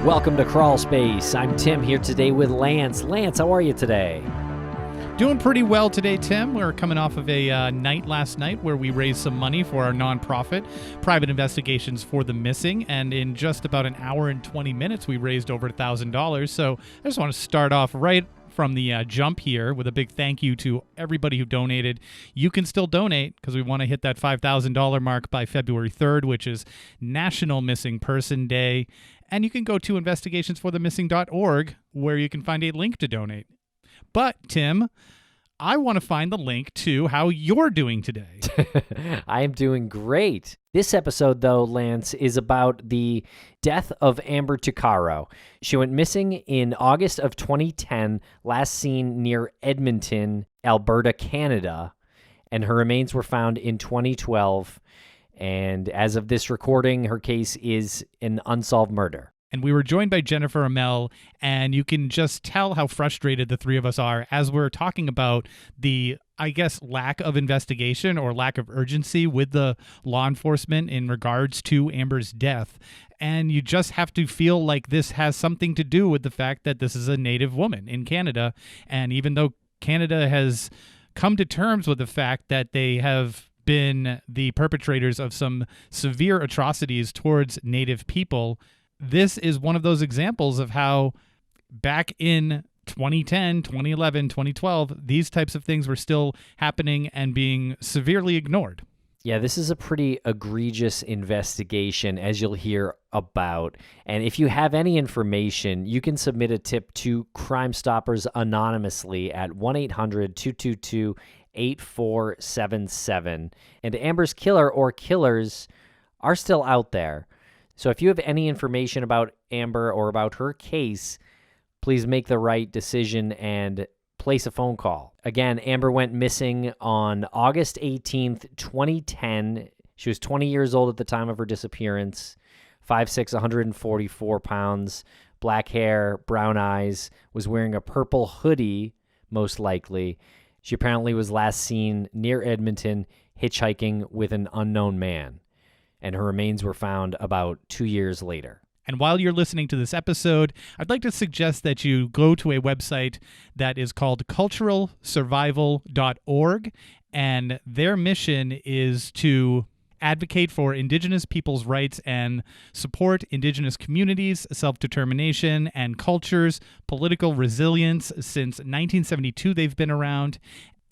Welcome to Crawlspace. I'm Tim here today with Lance. Lance, how are you today? Doing pretty well today, Tim. We're coming off of a night last night where we raised some money for our nonprofit, Private Investigations for the Missing, and in just about an hour and 20 minutes, we raised over $1,000. So I just want to start off right from the jump here with a big thank you to everybody who donated. You can still donate because we want to hit that $5,000 mark by February 3rd, which is National Missing Person Day. And you can go to investigationsforthemissing.org where you can find a link to donate. But, Tim, I want to find the link to how you're doing today. I am doing great. This episode, though, Lance, is about the death of Amber Tuccaro. She went missing in August of 2010, last seen near Edmonton, Alberta, Canada, and her remains were found in 2012. And as of this recording, her case is an unsolved murder. And we were joined by Jennifer Amell, and you can just tell how frustrated the three of us are as we're talking about the, I guess, lack of investigation or lack of urgency with the law enforcement in regards to Amber's death. And you just have to feel like this has something to do with the fact that this is a Native woman in Canada. And even though Canada has come to terms with the fact that they have been the perpetrators of some severe atrocities towards Native people, this is one of those examples of how back in 2010, 2011, 2012, these types of things were still happening and being severely ignored. Yeah, this is a pretty egregious investigation, as you'll hear about. And if you have any information, you can submit a tip to Crime Stoppers anonymously at 1-800-222-8477. And Amber's killer or killers are still out there. So if you have any information about Amber or about her case, please make the right decision and place a phone call. Again, Amber went missing on August 18th, 2010. She was 20 years old at the time of her disappearance, 5'6", 144 pounds, black hair, brown eyes, was wearing a purple hoodie, most likely. She apparently was last seen near Edmonton hitchhiking with an unknown man, and her remains were found about 2 years later. And while you're listening to this episode, I'd like to suggest that you go to a website that is called culturalsurvival.org, and their mission is to advocate for Indigenous people's rights and support Indigenous communities, self-determination, and cultures, political resilience. Since 1972, they've been around.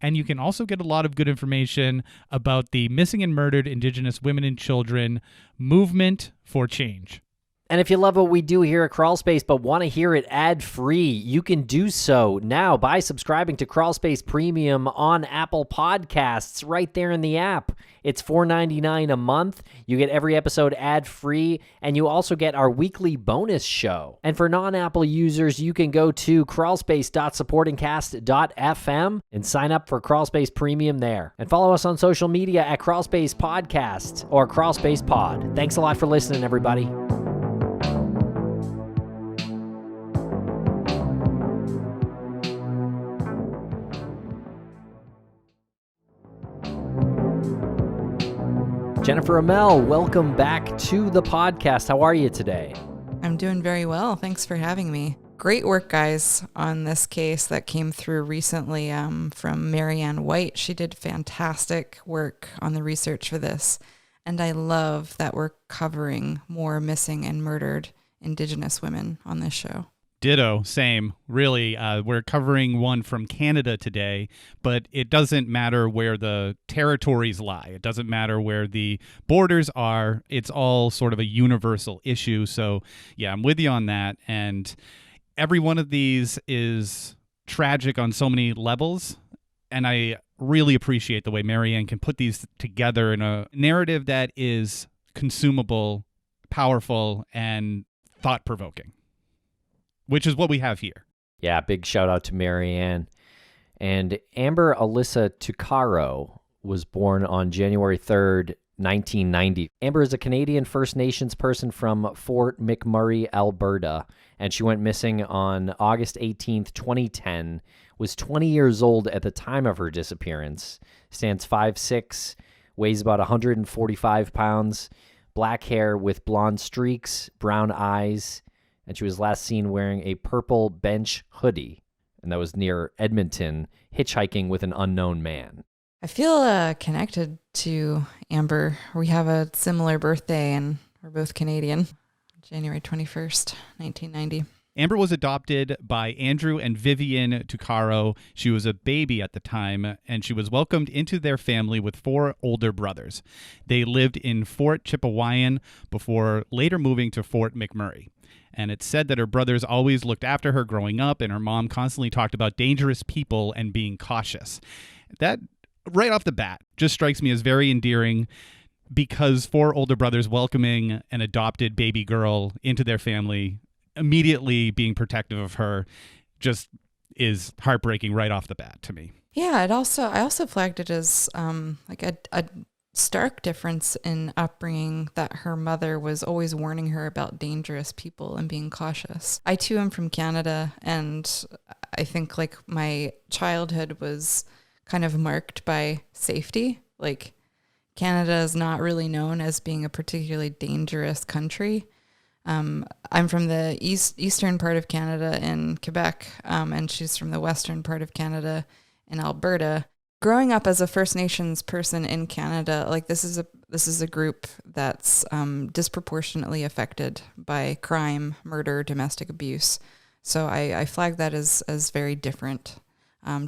And you can also get a lot of good information about the missing and murdered Indigenous women and children movement for change. And if you love what we do here at Crawlspace but want to hear it ad-free, you can do so now by subscribing to Crawlspace Premium on Apple Podcasts right there in the app. It's $4.99 a month. You get every episode ad-free, and you also get our weekly bonus show. And for non-Apple users, you can go to crawlspace.supportingcast.fm and sign up for Crawlspace Premium there. And follow us on social media at Crawlspace Podcast or Crawlspace Pod. Thanks a lot for listening, everybody. Jennifer Amell, welcome back to the podcast. How are you today? I'm doing very well. Thanks for having me. Great work, guys, on this case that came through recently from Maryann White. She did fantastic work on the research for this. And I love that we're covering more missing and murdered Indigenous women on this show. Ditto, same. Really, we're covering one from Canada today, but it doesn't matter where the territories lie. It doesn't matter where the borders are. It's all sort of a universal issue. So, yeah, I'm with you on that. And every one of these is tragic on so many levels. And I really appreciate the way Maryann can put these together in a narrative that is consumable, powerful, and thought-provoking, which is what we have here. Yeah, big shout out to Maryann. And Amber Alyssa Tuccaro was born on January 3rd, 1990. Amber is a Canadian First Nations person from Fort McMurray, Alberta, and she went missing on August 18th, 2010, was 20 years old at the time of her disappearance, stands 5'6", weighs about 145 pounds, black hair with blonde streaks, brown eyes, and she was last seen wearing a purple bench hoodie, and that was near Edmonton, hitchhiking with an unknown man. I feel connected to Amber. We have a similar birthday, and we're both Canadian. January 21st, 1990. Amber was adopted by Andrew and Maryann Tuccaro. She was a baby at the time, and she was welcomed into their family with 4 older brothers. They lived in Fort Chipewyan before later moving to Fort McMurray. And it's said that her brothers always looked after her growing up, and her mom constantly talked about dangerous people and being cautious. That, right off the bat, just strikes me as very endearing, because 4 older brothers welcoming an adopted baby girl into their family, immediately being protective of her, just is heartbreaking right off the bat to me. Yeah, I also flagged it as like a stark difference in upbringing, that her mother was always warning her about dangerous people and being cautious. I too am from Canada, and I think like my childhood was kind of marked by safety. Like Canada is not really known as being a particularly dangerous country. I'm from the eastern part of Canada in Quebec, and she's from the western part of Canada in Alberta. Growing up as a First Nations person in Canada, like this is a group that's disproportionately affected by crime, murder, domestic abuse. So I flag that as very different,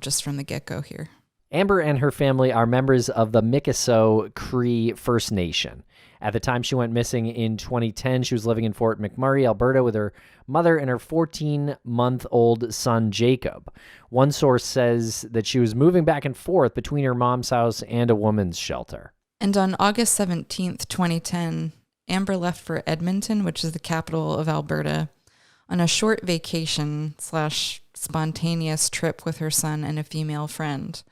just from the get-go here. Amber and her family are members of the Mikisew Cree First Nation. At the time she went missing in 2010, she was living in Fort McMurray, Alberta, with her mother and her 14-month-old son, Jacob. One source says that she was moving back and forth between her mom's house and a woman's shelter. And on August 17th, 2010, Amber left for Edmonton, which is the capital of Alberta, on a short vacation / spontaneous trip with her son and a female friend.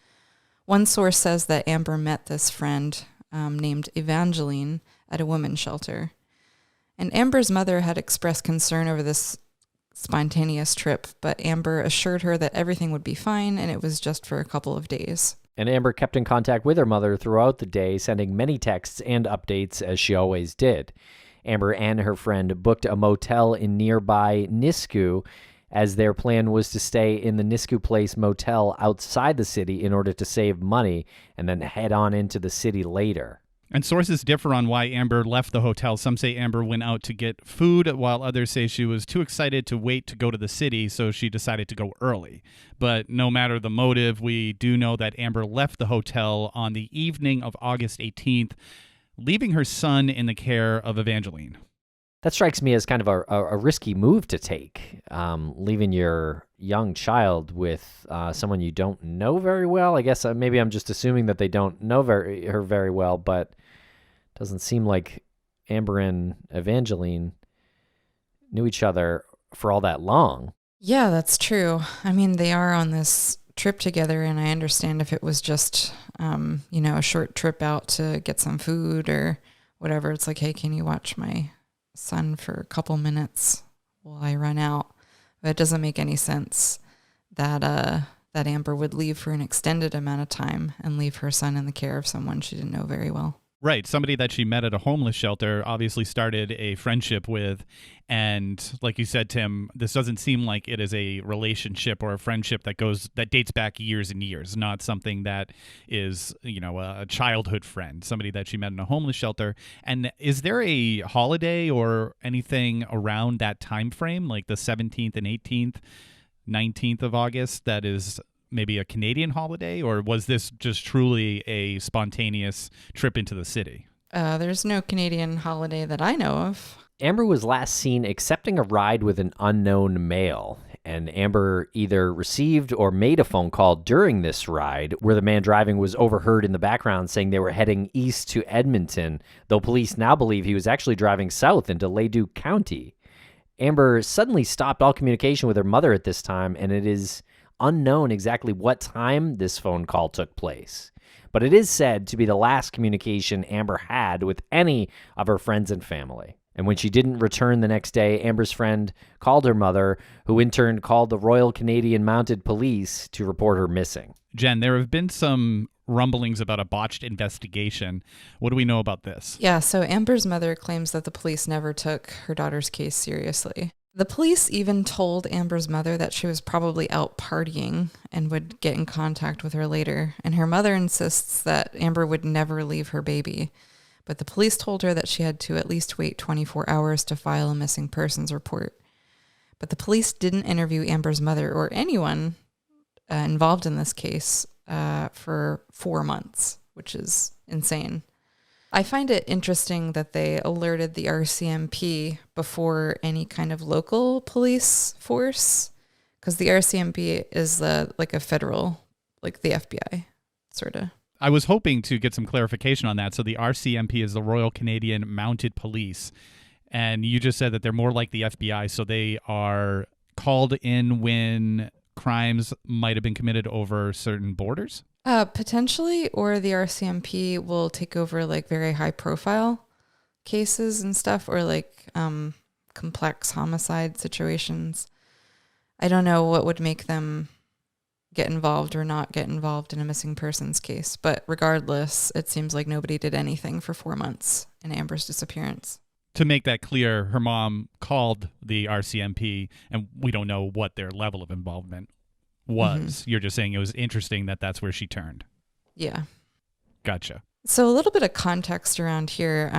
One source says that Amber met this friend named Evangeline at a women's shelter. And Amber's mother had expressed concern over this spontaneous trip, but Amber assured her that everything would be fine and it was just for a couple of days. And Amber kept in contact with her mother throughout the day, sending many texts and updates as she always did. Amber and her friend booked a motel in nearby Nisku, as their plan was to stay in the Nisku Place motel outside the city in order to save money and then head on into the city later. And sources differ on why Amber left the hotel. Some say Amber went out to get food, while others say she was too excited to wait to go to the city, so she decided to go early. But no matter the motive, we do know that Amber left the hotel on the evening of August 18th, leaving her son in the care of Evangeline. That strikes me as kind of a risky move to take, leaving your young child with someone you don't know very well. I guess maybe I'm just assuming that they don't know her very well, but it doesn't seem like Amber and Evangeline knew each other for all that long. Yeah, that's true. I mean, they are on this trip together, and I understand if it was just, a short trip out to get some food or whatever. It's like, hey, can you watch my son for a couple minutes while I run out? But it doesn't make any sense that Amber would leave for an extended amount of time and leave her son in the care of someone she didn't know very well. Right. Somebody that she met at a homeless shelter, obviously started a friendship with. And like you said, Tim, this doesn't seem like it is a relationship or a friendship that dates back years and years, not something that is, a childhood friend, somebody that she met in a homeless shelter. And is there a holiday or anything around that time frame, like the 17th and 18th, 19th of August, that is maybe a Canadian holiday, or was this just truly a spontaneous trip into the city? There's no Canadian holiday that I know of. Amber was last seen accepting a ride with an unknown male, and Amber either received or made a phone call during this ride where the man driving was overheard in the background saying they were heading east to Edmonton, though police now believe he was actually driving south into Leduc County. Amber suddenly stopped all communication with her mother at this time, and it is unknown exactly what time this phone call took place. But it is said to be the last communication Amber had with any of her friends and family. And when she didn't return the next day, Amber's friend called her mother, who in turn called the Royal Canadian Mounted Police to report her missing. Jen, there have been some rumblings about a botched investigation. What do we know about this? Yeah, so Amber's mother claims that the police never took her daughter's case seriously. The police even told Amber's mother that she was probably out partying and would get in contact with her later. And her mother insists that Amber would never leave her baby. But the police told her that she had to at least wait 24 hours to file a missing persons report. But the police didn't interview Amber's mother or anyone involved in this case for 4 months, which is insane. I find it interesting that they alerted the RCMP before any kind of local police force, because the RCMP is like a federal, like the FBI, sort of. I was hoping to get some clarification on that. So the RCMP is the Royal Canadian Mounted Police, and you just said that they're more like the FBI, so they are called in when crimes might have been committed over certain borders? Potentially, or the RCMP will take over like very high profile cases and stuff, or like complex homicide situations. I don't know what would make them get involved or not get involved in a missing persons case, but regardless, it seems like nobody did anything for 4 months in Amber's disappearance. To make that clear, her mom called the RCMP, and we don't know what their level of involvement was. Mm-hmm. You're just saying it was interesting that that's where she turned. Yeah. Gotcha. So a little bit of context around here.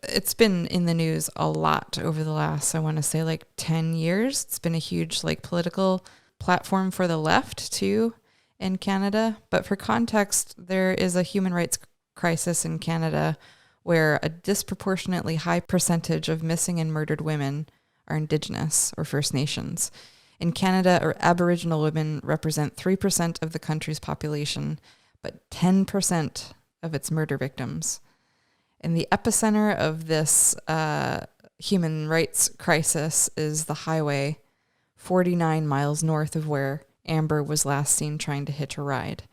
It's been in the news a lot over the last, I want to say, like 10 years. It's been a huge like political platform for the left too in Canada. But for context, there is a human rights crisis in Canada where a disproportionately high percentage of missing and murdered women are Indigenous or First Nations. In Canada, Aboriginal women represent 3% of the country's population, but 10% of its murder victims. And the epicenter of this human rights crisis is the highway 49 miles north of where Amber was last seen trying to hitch a ride.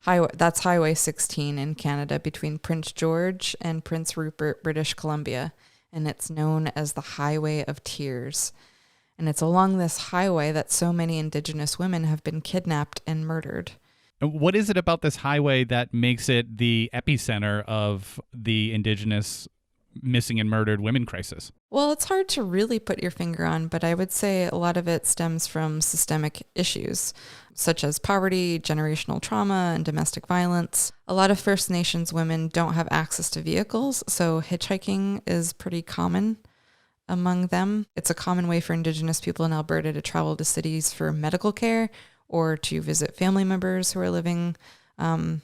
That's Highway 16 in Canada between Prince George and Prince Rupert, British Columbia, and it's known as the Highway of Tears. And it's along this highway that so many Indigenous women have been kidnapped and murdered. What is it about this highway that makes it the epicenter of the Indigenous missing and murdered women crisis? Well, it's hard to really put your finger on, but I would say a lot of it stems from systemic issues, such as poverty, generational trauma, and domestic violence. A lot of First Nations women don't have access to vehicles, so hitchhiking is pretty common among them. It's a common way for Indigenous people in Alberta to travel to cities for medical care or to visit family members who are living in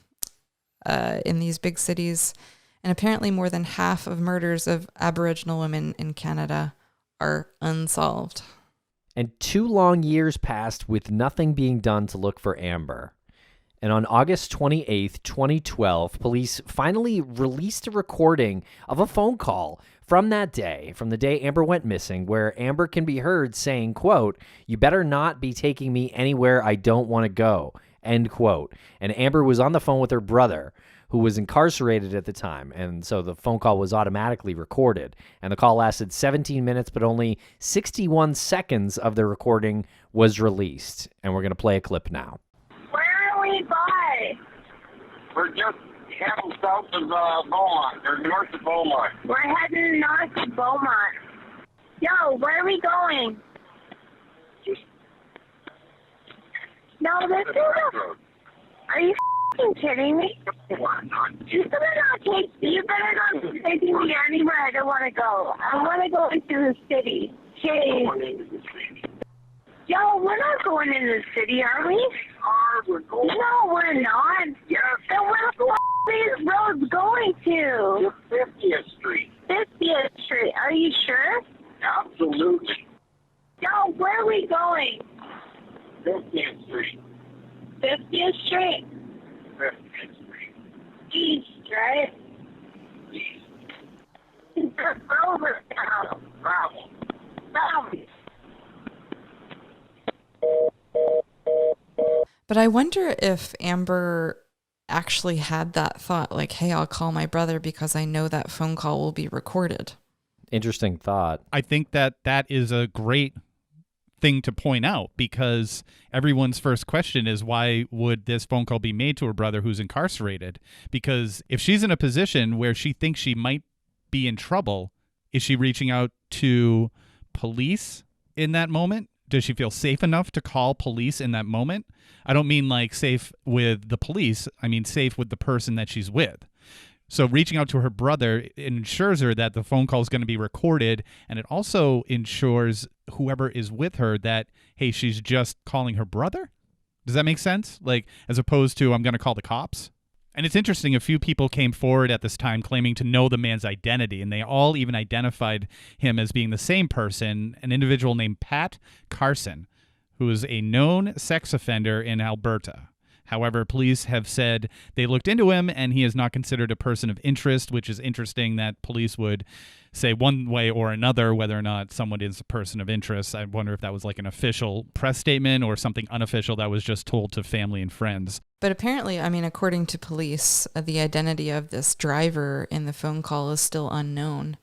these big cities. And apparently more than half of murders of Aboriginal women in Canada are unsolved. And 2 long years passed with nothing being done to look for Amber. And on August 28th, 2012, police finally released a recording of a phone call from that day, from the day Amber went missing, where Amber can be heard saying, quote, "You better not be taking me anywhere I don't want to go," end quote. And Amber was on the phone with her brother, who was incarcerated at the time, and so the phone call was automatically recorded. And the call lasted 17 minutes, but only 61 seconds of the recording was released. And we're going to play a clip now. Where are we by? We're just heading south of Beaumont, or north of Beaumont. We're heading north of Beaumont. Yo, where are we going? No, this is a... Are you f***ing kidding me? You better not be taking me anywhere I don't want to go. I want to go into the city. Jeez. Yo, we're not going into the city, are we? We're going. No, we're not. Yes. Then where the f*** are these roads going to? 50th Street. 50th Street. Are you sure? Absolutely. Yo, where are we going? 50th Street. 50th Street? 50th Street. East, right? East. Over now. Bravo. Bravo. But I wonder if Amber actually had that thought, like, hey, I'll call my brother because I know that phone call will be recorded. Interesting thought. I think that is a great thing to point out, because everyone's first question is, why would this phone call be made to her brother who's incarcerated? Because if she's in a position where she thinks she might be in trouble, is she reaching out to police in that moment? Does she feel safe enough to call police in that moment? I don't mean like safe with the police. I mean safe with the person that she's with. So reaching out to her brother ensures her that the phone call is going to be recorded, and it also ensures whoever is with her that, hey, she's just calling her brother? Does that make sense? Like, as opposed to, I'm going to call the cops? And it's interesting, a few people came forward at this time claiming to know the man's identity, and they all even identified him as being the same person, an individual named Pat Carson, who is a known sex offender in Alberta. However, police have said they looked into him and he is not considered a person of interest, which is interesting that police would say one way or another whether or not someone is a person of interest. I wonder if that was like an official press statement or something unofficial that was just told to family and friends. But apparently, I mean, according to police, the identity of this driver in the phone call is still unknown.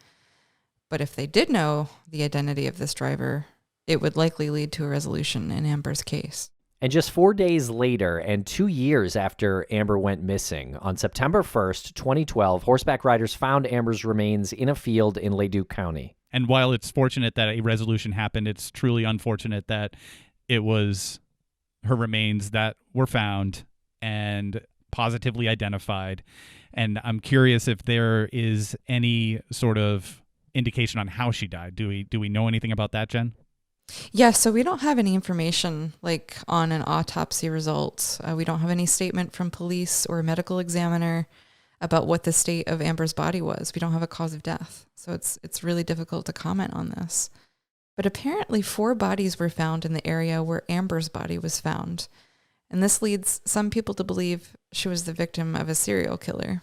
But if they did know the identity of this driver, it would likely lead to a resolution in Amber's case. And just 4 days later and 2 years after Amber went missing, on September 1st, 2012, horseback riders found Amber's remains in a field in Leduc County. And while it's fortunate that a resolution happened, it's truly unfortunate that it was her remains that were found and positively identified. And I'm curious if there is any sort of indication on how she died. Do we know anything about that, Jen? Yeah, so we don't have any information like on an autopsy result. We don't have any statement from police or a medical examiner about what the state of Amber's body was. We don't have a cause of death. So it's really difficult to comment on this. But apparently 4 bodies were found in the area where Amber's body was found. And this leads some people to believe she was the victim of a serial killer.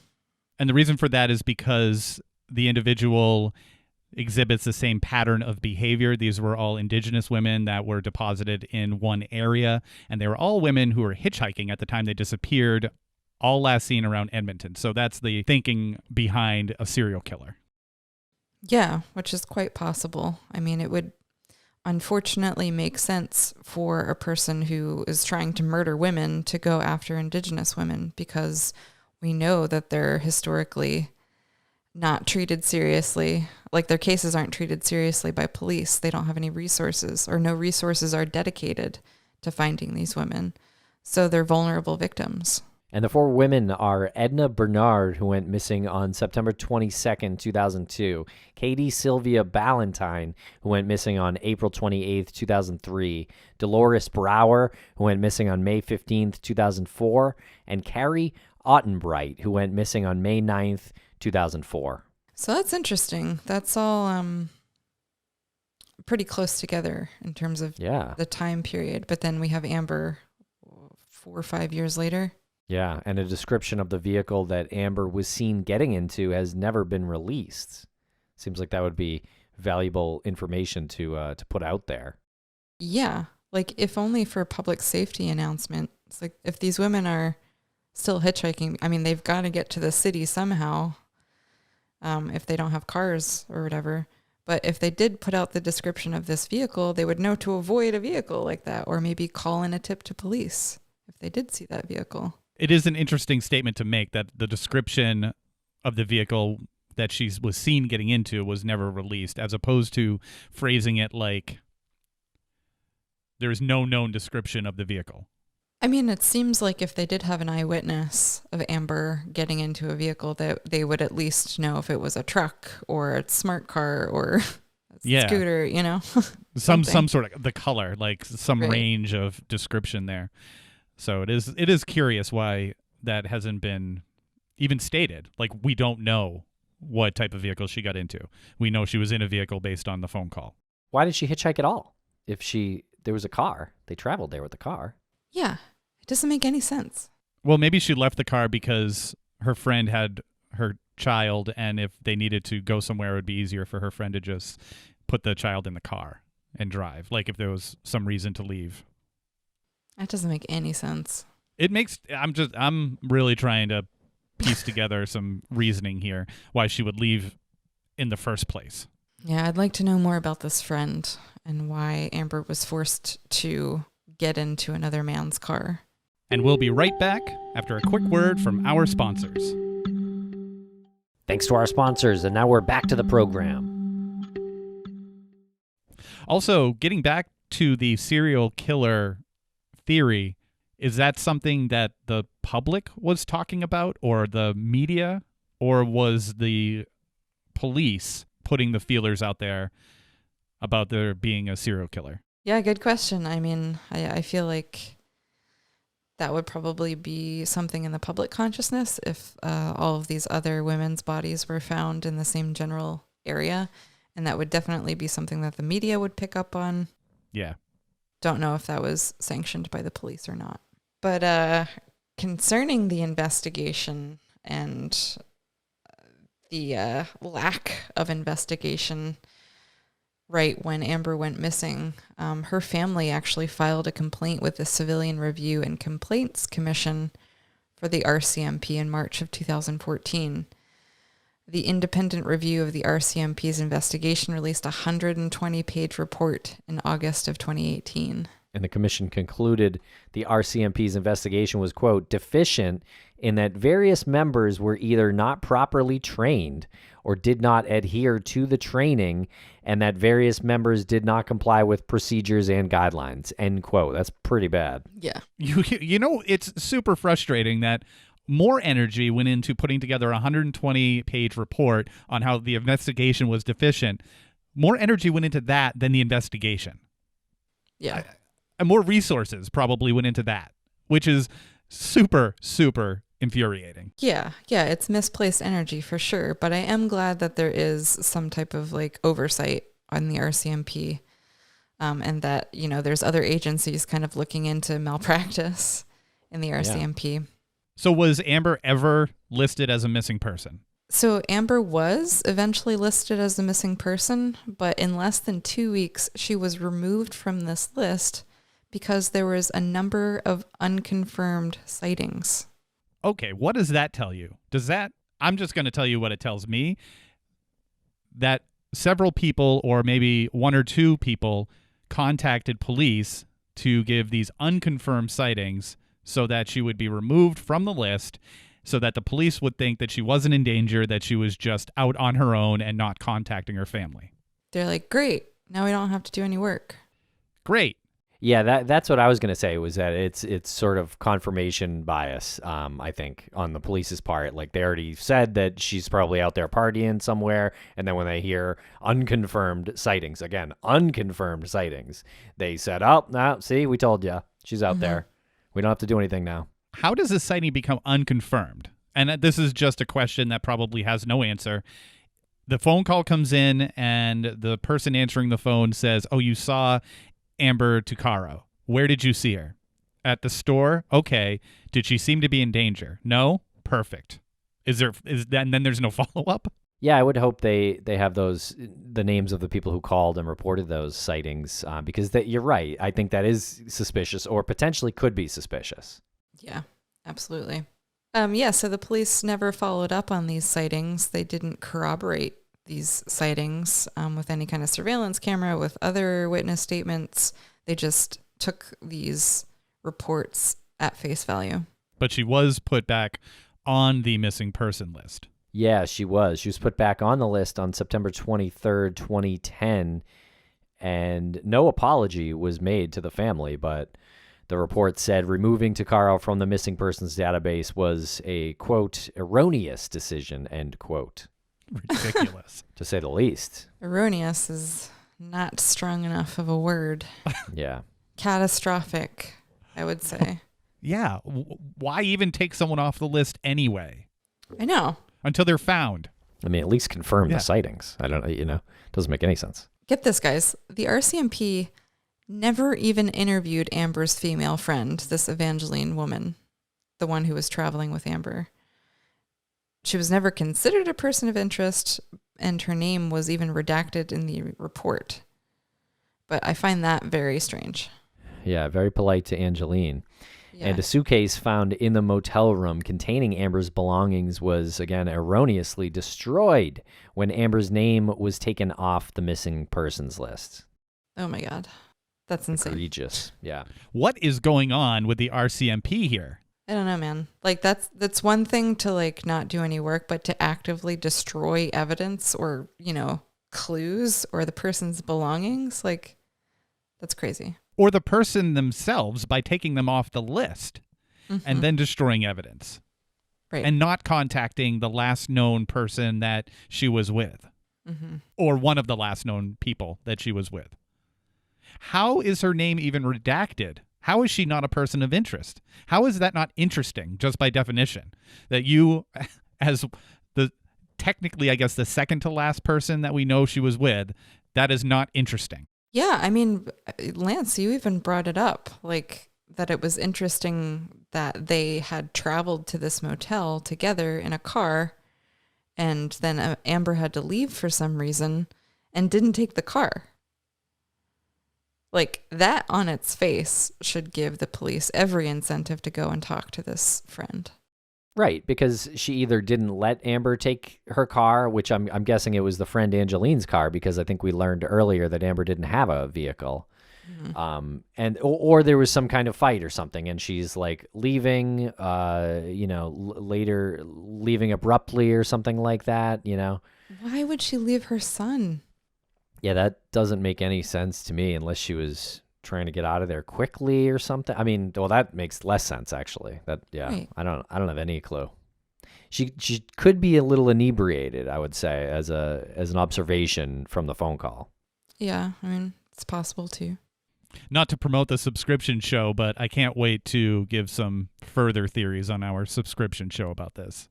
And the reason for that is because the individual exhibits the same pattern of behavior. These were all Indigenous women that were deposited in one area, and they were all women who were hitchhiking at the time they disappeared, all last seen around Edmonton. So that's the thinking behind a serial killer. Yeah, which is quite possible. I mean, it would unfortunately make sense for a person who is trying to murder women to go after Indigenous women, because we know that they're historically not treated seriously. Like, their cases aren't treated seriously by police. They don't have any resources, or no resources are dedicated to finding these women. So they're vulnerable victims. And the 4 women are Edna Bernard, who went missing on September 22nd, 2002, Katie Sylvia Ballantyne, who went missing on April 28th, 2003, Dolores Brower, who went missing on May 15th, 2004, and Carrie Ottenbright, who went missing on May 9th, 2004. So that's interesting. That's all pretty close together in terms of the time period. But then we have Amber 4 or 5 years later. Yeah, and a description of the vehicle that Amber was seen getting into has never been released. Seems like that would be valuable information to put out there. Yeah, like if only for public safety announcement. It's like, if these women are still hitchhiking, I mean, they've got to get to the city somehow. If they don't have cars or whatever. But if they did put out the description of this vehicle, they would know to avoid a vehicle like that, or maybe call in a tip to police if they did see that vehicle. It is an interesting statement to make that the description of the vehicle that she was seen getting into was never released, as opposed to phrasing it like there's no known description of the vehicle. I mean, it seems like if they did have an eyewitness of Amber getting into a vehicle, that they would at least know if it was a truck or a smart car or a scooter, you know? some sort of the color, like some range of description there. So it is curious why that hasn't been even stated. Like, we don't know what type of vehicle she got into. We know she was in a vehicle based on the phone call. Why did she hitchhike at all? If there was a car, they traveled there with the car. Yeah, it doesn't make any sense. Well, maybe she left the car because her friend had her child, and if they needed to go somewhere, it would be easier for her friend to just put the child in the car and drive, like if there was some reason to leave. That doesn't make any sense. I'm really trying to piece together some reasoning here why she would leave in the first place. Yeah, I'd like to know more about this friend and why Amber was forced to get into another man's car. And we'll be right back after a quick word from our sponsors. Thanks to our sponsors, and now we're back to the program. Also, getting back to the serial killer theory, is that something that the public was talking about, or the media, or was the police putting the feelers out there about there being a serial killer? Yeah, good question. I mean, I feel like that would probably be something in the public consciousness if all of these other women's bodies were found in the same general area. And that would definitely be something that the media would pick up on. Yeah. Don't know if that was sanctioned by the police or not. But concerning the investigation and the lack of investigation right when Amber went missing, her family actually filed a complaint with the Civilian Review and Complaints Commission for the RCMP in March of 2014. The independent review of the RCMP's investigation released a 120-page report in August of 2018. And the commission concluded the RCMP's investigation was, quote, deficient in that various members were either not properly trained or did not adhere to the training, and that various members did not comply with procedures and guidelines, end quote. That's pretty bad. Yeah. You know, it's super frustrating that more energy went into putting together a 120-page report on how the investigation was deficient. More energy went into that than the investigation. Yeah. And more resources probably went into that, which is super, super infuriating. Yeah, it's misplaced energy for sure. But I am glad that there is some type of like oversight on the RCMP, and that, you know, there's other agencies kind of looking into malpractice in the RCMP. Yeah. So was Amber ever listed as a missing person? So Amber was eventually listed as a missing person, but in less than 2 weeks, she was removed from this list because there was a number of unconfirmed sightings. Okay, what does that tell you? I'm just going to tell you what it tells me, that several people, or maybe one or two people, contacted police to give these unconfirmed sightings so that she would be removed from the list, so that the police would think that she wasn't in danger, that she was just out on her own and not contacting her family. They're like, great, now we don't have to do any work. Great. Yeah, that's what I was going to say, was that it's sort of confirmation bias, I think, on the police's part. Like, they already said that she's probably out there partying somewhere, and then when they hear unconfirmed sightings, they said, oh, no, see, we told you, she's out there. We don't have to do anything now. How does a sighting become unconfirmed? And this is just a question that probably has no answer. The phone call comes in, and the person answering the phone says, oh, you saw Amber Tuccaro. Where did you see her? At the store? Okay. Did she seem to be in danger? No? Perfect. And then there's no follow-up? Yeah, I would hope they have the names of the people who called and reported those sightings, because you're right. I think that is suspicious, or potentially could be suspicious. Yeah, absolutely. So the police never followed up on these sightings. They didn't corroborate these sightings with any kind of surveillance camera, with other witness statements. They just took these reports at face value. But she was put back on the missing person list. Yeah, she was. She was put back on the list on September 23rd, 2010, and no apology was made to the family, but the report said removing Tuccaro from the missing persons database was a, quote, erroneous decision, end quote. Ridiculous. To say the least. Erroneous is not strong enough of a word. Yeah. Catastrophic, I would say. Yeah. Why even take someone off the list anyway? I know. Until they're found. I mean, at least confirm the sightings. I don't know, doesn't make any sense. Get this, guys. The RCMP never even interviewed Amber's female friend, this Evangeline woman, the one who was traveling with Amber. She was never considered a person of interest, and her name was even redacted in the report. But I find that very strange. Yeah, very polite to Angeline. Yeah. And a suitcase found in the motel room containing Amber's belongings was, again, erroneously destroyed when Amber's name was taken off the missing persons list. Oh my God. That's insane. Egregious. Yeah. What is going on with the RCMP here? I don't know, man. Like, that's one thing to like not do any work, but to actively destroy evidence or, clues or the person's belongings, like, That's crazy. Or the person themselves by taking them off the list and then destroying evidence. Right. And not contacting the last known person that she was with. Or one of the last known people that she was with. How is her name even redacted? How is she not a person of interest? How is that not interesting, just by definition? That you, as the technically, I guess, the second to last person that we know she was with, that is not interesting. Yeah, I mean, Lance, you even brought it up, like that it was interesting that they had traveled to this motel together in a car, and then Amber had to leave for some reason and didn't take the car. Like, that on its face should give the police every incentive to go and talk to this friend. Right, because she either didn't let Amber take her car, which I'm guessing it was the friend Angeline's car, because I think we learned earlier that Amber didn't have a vehicle. Or there was some kind of fight or something, and she's like leaving, later leaving abruptly or something like that, Why would she leave her son? Yeah, that doesn't make any sense to me unless she was trying to get out of there quickly or something. I mean, well, that makes less sense actually. Right. I don't have any clue. She could be a little inebriated, I would say, as an observation from the phone call. Yeah, I mean, it's possible too. Not to promote the subscription show, but I can't wait to give some further theories on our subscription show about this.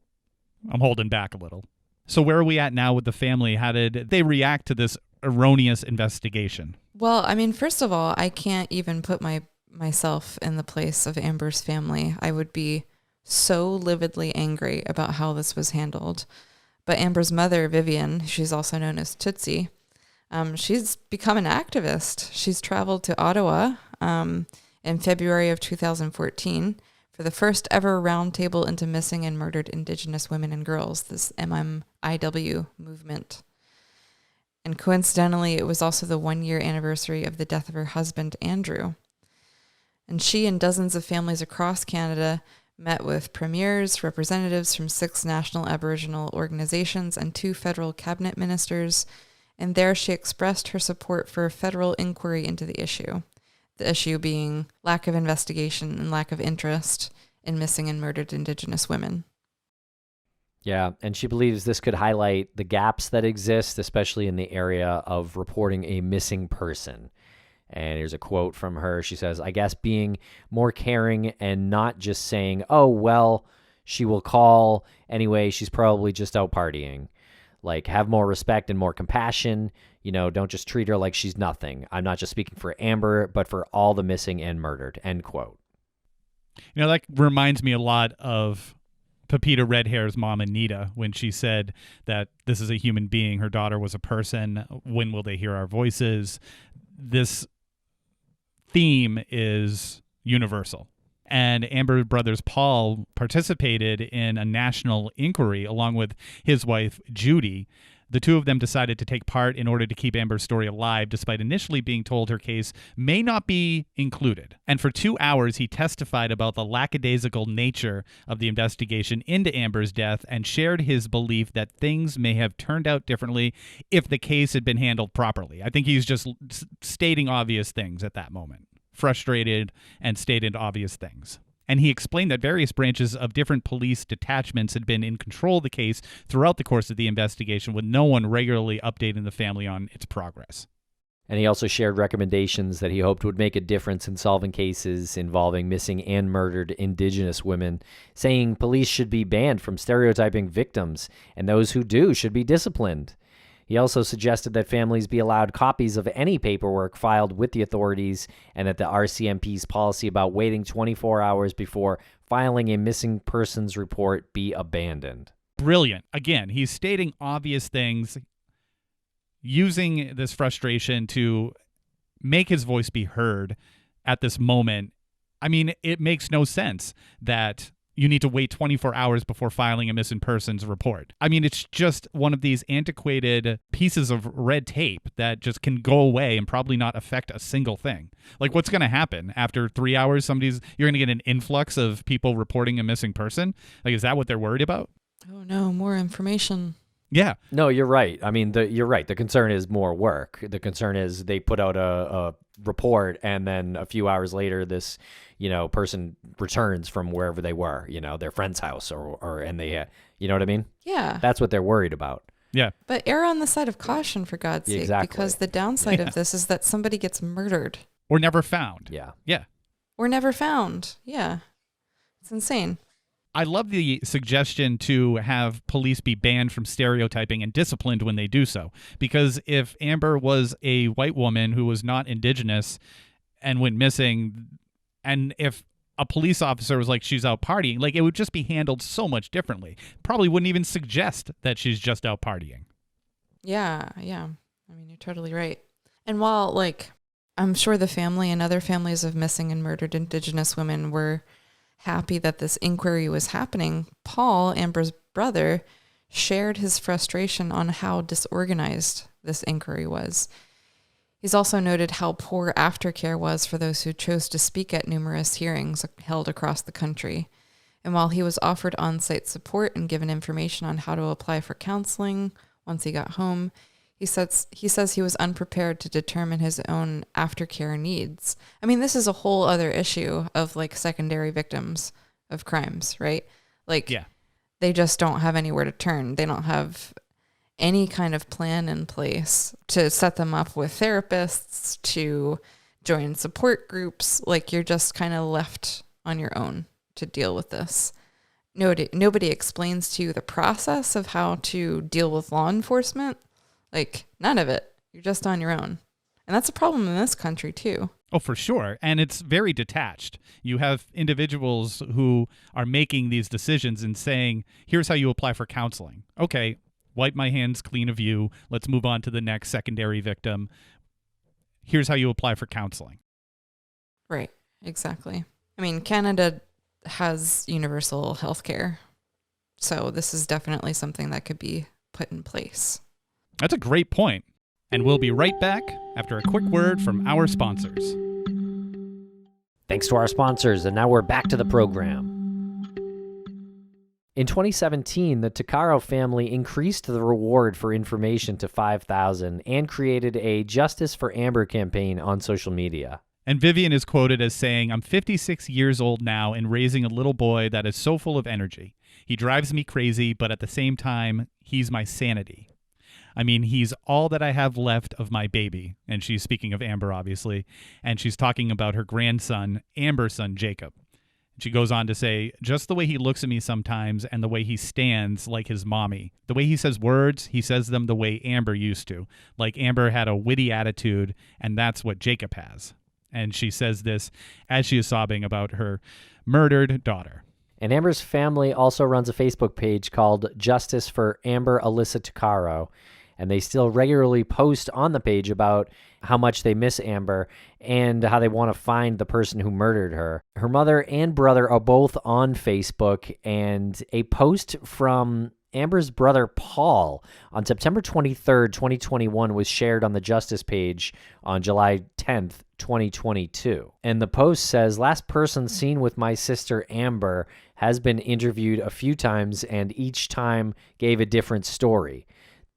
I'm holding back a little. So where are we at now with the family? How did they react to this erroneous investigation? Well, I mean, first of all, I can't even put myself in the place of Amber's family. I would be so lividly angry about how this was handled. But Amber's mother, Vivian, she's also known as Tootsie, she's become an activist. She's traveled to Ottawa in February of 2014 for the first ever roundtable into missing and murdered Indigenous women and girls, this MMIW movement. And coincidentally, it was also the 1-year anniversary of the death of her husband, Andrew. And she and dozens of families across Canada met with premiers, representatives from 6 national Aboriginal organizations, and 2 federal cabinet ministers. And there she expressed her support for a federal inquiry into the issue being lack of investigation and lack of interest in missing and murdered Indigenous women. Yeah, and she believes this could highlight the gaps that exist, especially in the area of reporting a missing person. And here's a quote from her. She says, "I guess being more caring and not just saying, oh, well, she will call anyway, she's probably just out partying. Like, have more respect and more compassion. Don't just treat her like she's nothing. I'm not just speaking for Amber, but for all the missing and murdered," end quote. That reminds me a lot of Pepita Redhair's mom, Anita, when she said that this is a human being, her daughter was a person, when will they hear our voices? This theme is universal. And Amber Brothers Paul participated in a national inquiry along with his wife, Judy. The two of them decided to take part in order to keep Amber's story alive, despite initially being told her case may not be included. And for 2 hours, he testified about the lackadaisical nature of the investigation into Amber's death and shared his belief that things may have turned out differently if the case had been handled properly. I think he's just stating obvious things at that moment, frustrated and stated obvious things. And he explained that various branches of different police detachments had been in control of the case throughout the course of the investigation, with no one regularly updating the family on its progress. And he also shared recommendations that he hoped would make a difference in solving cases involving missing and murdered Indigenous women, saying police should be banned from stereotyping victims, and those who do should be disciplined. He also suggested that families be allowed copies of any paperwork filed with the authorities, and that the RCMP's policy about waiting 24 hours before filing a missing persons report be abandoned. Brilliant. Again, he's stating obvious things, using this frustration to make his voice be heard at this moment. I mean, it makes no sense that you need to wait 24 hours before filing a missing persons report. I mean, it's just one of these antiquated pieces of red tape that just can go away and probably not affect a single thing. Like, what's going to happen after 3 hours? You're going to get an influx of people reporting a missing person? Like, is that what they're worried about? Oh no, more information. Yeah. No, you're right. I mean, you're right. The concern is more work. The concern is they put out a report, and then a few hours later, this, person returns from wherever they were, their friend's house, and they, you know what I mean? Yeah. That's what they're worried about. Yeah. But err on the side of caution, for God's sake, Exactly. because the downside of this is that somebody gets murdered. Or never found. Yeah. Yeah. Or never found. Yeah. It's insane. I love the suggestion to have police be banned from stereotyping and disciplined when they do so. Because if Amber was a white woman who was not Indigenous and went missing, and if a police officer was like, she's out partying, like, it would just be handled so much differently. Probably wouldn't even suggest that she's just out partying. Yeah. Yeah. I mean, you're totally right. And while, like, I'm sure the family and other families of missing and murdered Indigenous women were happy that this inquiry was happening, Paul, Amber's brother, shared his frustration on how disorganized this inquiry was. He's also noted how poor aftercare was for those who chose to speak at numerous hearings held across the country. And while he was offered on-site support and given information on how to apply for counseling once he got home, he says he was unprepared to determine his own aftercare needs. I mean, this is a whole other issue of, like, secondary victims of crimes, right? Like, Yeah. They just don't have anywhere to turn. They don't have any kind of plan in place to set them up with therapists, to join support groups. Like, you're just kind of left on your own to deal with this. Nobody explains to you the process of how to deal with law enforcement. Like, none of it. You're just on your own. And that's a problem in this country, too. Oh, for sure. And it's very detached. You have individuals who are making these decisions and saying, here's how you apply for counseling. Okay, wipe my hands clean of you. Let's move on to the next secondary victim. Here's how you apply for counseling. Right. Exactly. I mean, Canada has universal health care. So this is definitely something that could be put in place. That's a great point. And we'll be right back after a quick word from our sponsors. Thanks to our sponsors, and now we're back to the program. In 2017, the Tuccaro family increased the reward for information to $5,000 and created a Justice for Amber campaign on social media. And Vivian is quoted as saying, "I'm 56 years old now and raising a little boy that is so full of energy. He drives me crazy, but at the same time, he's my sanity. I mean, he's all that I have left of my baby." And she's speaking of Amber, obviously. And she's talking about her grandson, Amber's son, Jacob. She goes on to say, "Just the way he looks at me sometimes and the way he stands like his mommy. The way he says words, he says them the way Amber used to. Like Amber had a witty attitude, and that's what Jacob has." And she says this as she is sobbing about her murdered daughter. And Amber's family also runs a Facebook page called Justice for Amber Alyssa Tuccaro. And they still regularly post on the page about how much they miss Amber and how they want to find the person who murdered her. Her mother and brother are both on Facebook, and a post from Amber's brother Paul on September 23rd, 2021 was shared on the Justice page on July 10th, 2022. And the post says, "Last person seen with my sister Amber has been interviewed a few times and each time gave a different story.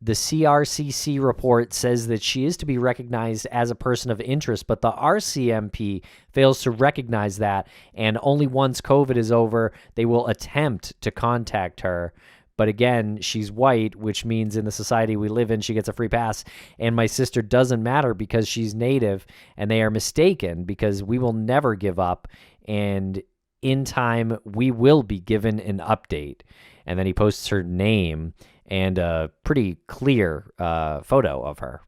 The CRCC report says that she is to be recognized as a person of interest, but the RCMP fails to recognize that, and only once COVID is over, they will attempt to contact her. But again, she's white, which means in the society we live in, she gets a free pass, and my sister doesn't matter because she's Native, and they are mistaken because we will never give up, and in time, we will be given an update." And then he posts her name and a pretty clear photo of her.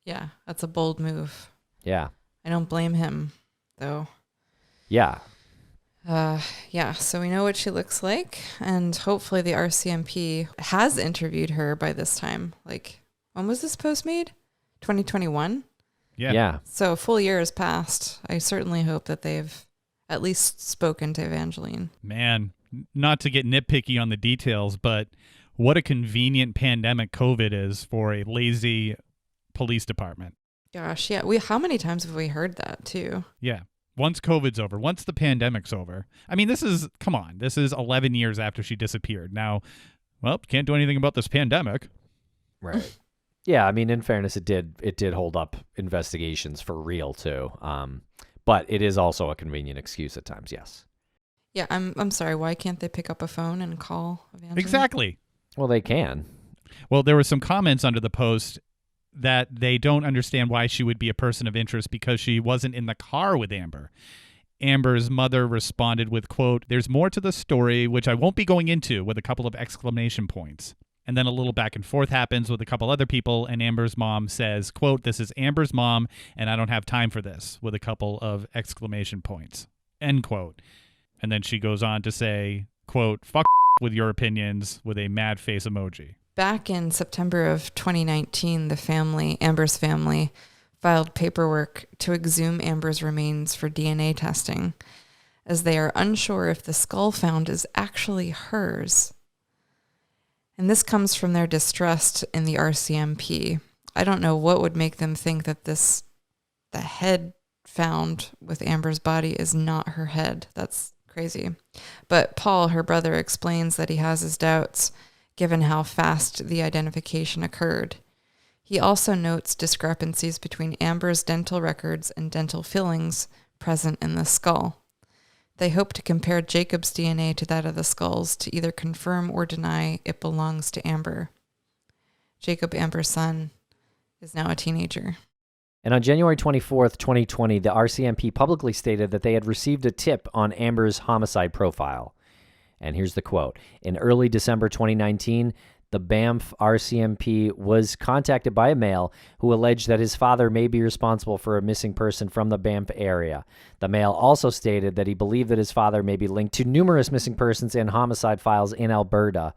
Yeah, that's a bold move. Yeah. I don't blame him, though. Yeah. Yeah, so we know what she looks like, and hopefully the RCMP has interviewed her by this time. Like, when was this post made? 2021? Yeah. So a full year has passed. I certainly hope that they've at least spoken to Evangeline. Man, not to get nitpicky on the details, but what a convenient pandemic COVID is for a lazy police department. Gosh, yeah. How many times have we heard that, too? Yeah. Once COVID's over, once the pandemic's over. I mean, this is 11 years after she disappeared. Now, well, can't do anything about this pandemic. Right. Yeah, I mean, in fairness, it did hold up investigations for real too. But it is also a convenient excuse at times. Yes. Yeah, I'm sorry. Why can't they pick up a phone and call Evangeline? Exactly. Well, they can. Well, there were some comments under the post that they don't understand why she would be a person of interest because she wasn't in the car with Amber. Amber's mother responded with, quote, "There's more to the story, which I won't be going into," with a couple of exclamation points. And then a little back and forth happens with a couple other people, and Amber's mom says, quote, "This is Amber's mom, and I don't have time for this," with a couple of exclamation points, end quote. And then she goes on to say, quote, "Fuck with your opinions," with a mad face emoji. Back in September of 2019, Amber's family, filed paperwork to exhume Amber's remains for DNA testing, as they are unsure if the skull found is actually hers. And this comes from their distrust in the RCMP. I don't know what would make them think that the head found with Amber's body is not her head. That's crazy. But Paul, her brother, explains that he has his doubts given how fast the identification occurred. He also notes discrepancies between Amber's dental records and dental fillings present in the skull. They hope to compare Jacob's DNA to that of the skulls to either confirm or deny it belongs to Amber. Jacob, Amber's son, is now a teenager. And on January 24th, 2020, the RCMP publicly stated that they had received a tip on Amber's homicide profile. And here's the quote. In early December 2019, the Banff RCMP was contacted by a male who alleged that his father may be responsible for a missing person from the Banff area. The male also stated that he believed that his father may be linked to numerous missing persons and homicide files in Alberta.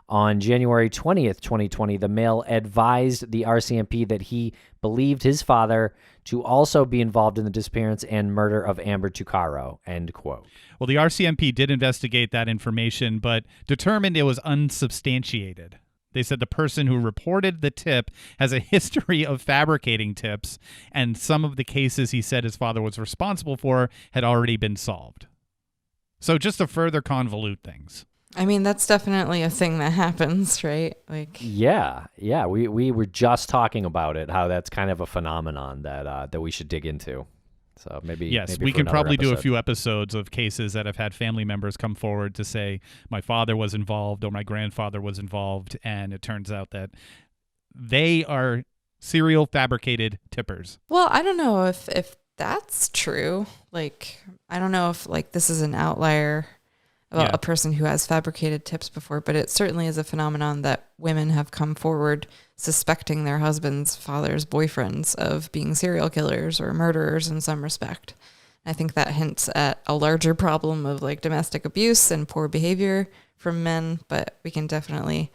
On January 20th, 2020, the male advised the RCMP that he believed his father to also be involved in the disappearance and murder of Amber Tuccaro, end quote. Well, the RCMP did investigate that information, but determined it was unsubstantiated. They said the person who reported the tip has a history of fabricating tips, and some of the cases he said his father was responsible for had already been solved. So just to further convolute things. I mean, that's definitely a thing that happens, right? Like, Yeah. We were just talking about it, how that's kind of a phenomenon that we should dig into. So maybe we for can another probably do a episode. few episodes of cases that have had family members come forward to say my father was involved or my grandfather was involved, and it turns out that they are serial fabricated tippers. well, I don't know if that's true. Like, I don't know if like this is an outlier about a person who has fabricated tips before, but it certainly is a phenomenon that women have come forward suspecting their husbands, fathers, boyfriends of being serial killers or murderers in some respect. I think that hints at a larger problem of like domestic abuse and poor behavior from men, but we can definitely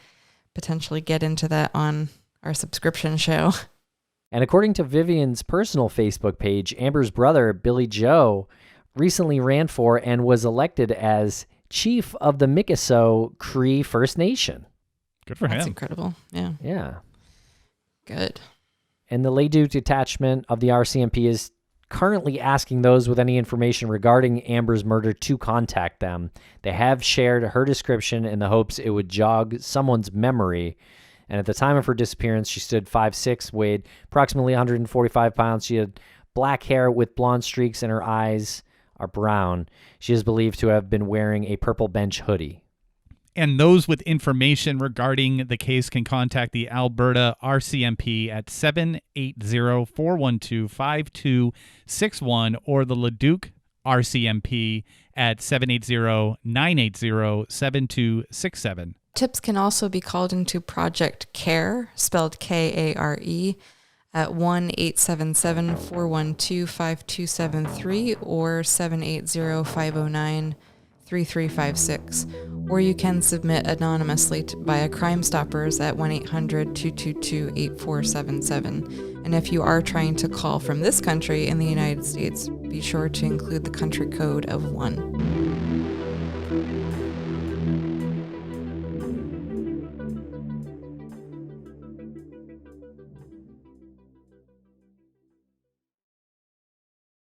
potentially get into that on our subscription show. And according to Vivian's personal Facebook page, Amber's brother, Billy Joe, recently ran for and was elected as chief of the Mikisew Cree First Nation. Good for That's him. incredible. Yeah, Yeah. good. And the Leduc detachment of the RCMP is currently asking those with any information regarding Amber's murder to contact them. They have shared her description in the hopes it would jog someone's memory. And at the time of her disappearance, she stood 5'6", weighed approximately 145 pounds. She had black hair with blonde streaks, and her eyes are brown. She is believed to have been wearing a purple bench hoodie. And those with information regarding the case can contact the Alberta RCMP at 780-412-5261 or the Leduc RCMP at 780-980-7267. Tips can also be called into Project KARE, spelled KARE, at 1-877-412-5273 or 780-509-3356. Or you can submit anonymously via Crime Stoppers at 1-800-222-8477. And if you are trying to call from this country in the United States, be sure to include the country code of 1.